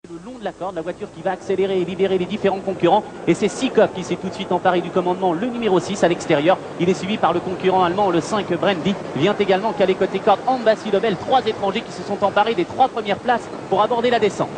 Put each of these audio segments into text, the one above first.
Le long de la corde, la voiture qui va accélérer et libérer les différents concurrents. Et c'est Sikov qui s'est tout de suite emparé du commandement, le numéro 6 à l'extérieur. Il est suivi par le concurrent allemand, le 5 Brandy. Vient également caler côté corde Ambassi Lobel. 3 étrangers qui se sont emparés des 3 premières places pour aborder la descente.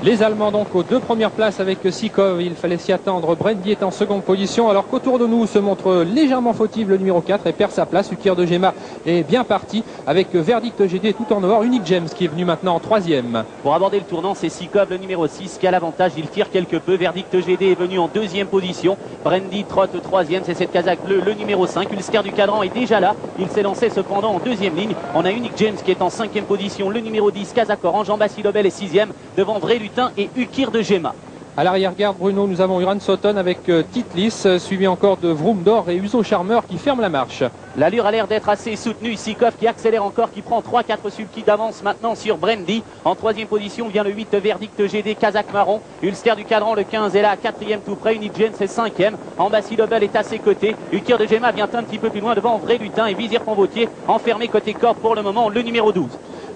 Les Allemands donc aux 2 premières places avec Sikov, il fallait s'y attendre. Brandy est en seconde position alors qu'autour de nous se montre légèrement fautif le numéro 4 et perd sa place. Ukir de Gema est bien parti avec Verdict GD tout en or. Unique James qui est venu maintenant en 3e. Pour aborder le tournant, c'est Sikov le numéro 6 qui a l'avantage. Il tire quelque peu. Verdict GD est venu en 2e position. Brandy trotte 3e. C'est cette casaque bleue, le numéro 5. Ulster du cadran est déjà là. Il s'est lancé cependant en 2e ligne. On a Unique James qui est en 5e position. Le numéro 10, casaque orange. Ambassi Lobel est 6e devant Vrélutin et Ukir de Gema. À l'arrière-garde, Bruno, nous avons Uran Sutton avec Titlis, suivi encore de Vroom d'Or et Uso Charmer qui ferment la marche. L'allure a l'air d'être assez soutenue. Sikov qui accélère encore, qui prend 3-4 sulky d'avance maintenant sur Brandy. En 3e position vient le 8 Verdict GD, casaque marron. Ulster du cadran, le 15 est là, 4e tout près. Unique James est 5e. Ambassi Lobel est à ses côtés. Ukir de Gema vient un petit peu plus loin devant Vrélutin et Vizir Pamvautier enfermé côté corde pour le moment, le numéro 12.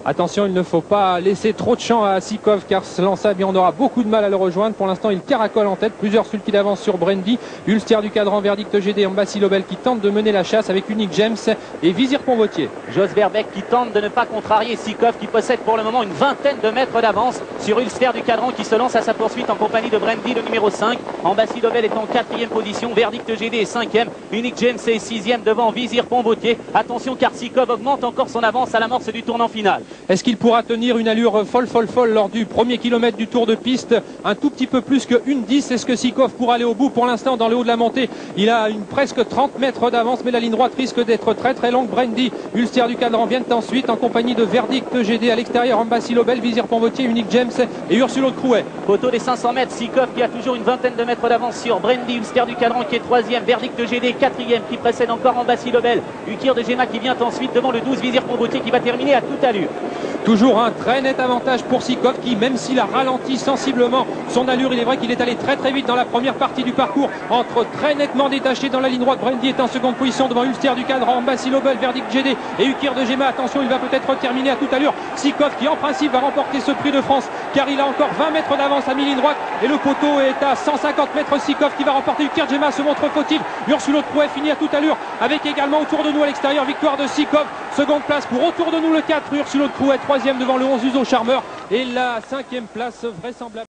Attention, il ne faut pas laisser trop de champ à Sikov car se lança bien, on aura beaucoup de mal à le rejoindre. Pour l'instant, il caracole en tête. Plusieurs sulky d'avance sur Brandy. Ulster du cadran, Verdict GD, Ambassi Lobel qui tente de mener la chasse avec Unique James et Vizir Pamvautier. Jos Verbeek qui tente de ne pas contrarier Sikov qui possède pour le moment une vingtaine de mètres d'avance sur Ulster du cadran qui se lance à sa poursuite en compagnie de Brandy, le numéro 5. Ambassi Lobel est en 4e position. Verdict GD est 5e. Unique James est 6e devant Vizir Pamvautier. Attention car Sikov augmente encore son avance à l'amorce du tournant final. Est-ce qu'il pourra tenir une allure folle lors du premier kilomètre du tour de piste? Un tout petit peu plus que 1,10. Est-ce que Sikov pourra aller au bout? Pour l'instant, dans le haut de la montée, il a une presque 30 mètres d'avance, mais la ligne droite risque d'être très longue. Brandy, Ulster du cadran viennent ensuite en compagnie de Verdict GD à l'extérieur. Ambassi Lobel, Vizir Pamvautier, Unique James et Ursulo de Crouet. Poteau des 500 mètres, Sikov qui a toujours une vingtaine de mètres d'avance sur Brandy. Ulster du cadran qui est 3e. Verdict GD 4e qui précède encore Ambassi Lobel. Ukir de Gema qui vient ensuite devant le 12 Vizir Pamvautier qui va terminer à toute allure. Toujours un très net avantage pour Sikov qui, même s'il a ralenti sensiblement son allure, il est vrai qu'il est allé très vite dans la première partie du parcours, entre très nettement détaché dans la ligne droite. Brandy est en seconde position devant Ulster du cadran, Ambassi Lobel, Verdict GD et Ukir de Gema. Attention, il va peut-être terminer à toute allure. Sikov qui en principe va remporter ce prix de France car il a encore 20 mètres d'avance à mi-ligne droite et le poteau est à 150 mètres. Sikov qui va remporter. Ukir de Gema se montre fautif. Ursulo de Crouet finit à toute allure avec également autour de nous à l'extérieur victoire de Sikov. Seconde place pour autour de nous le 4 Ursulo de Crouet, 3e devant le 11 Uso Charmer et la 5e place vraisemblable.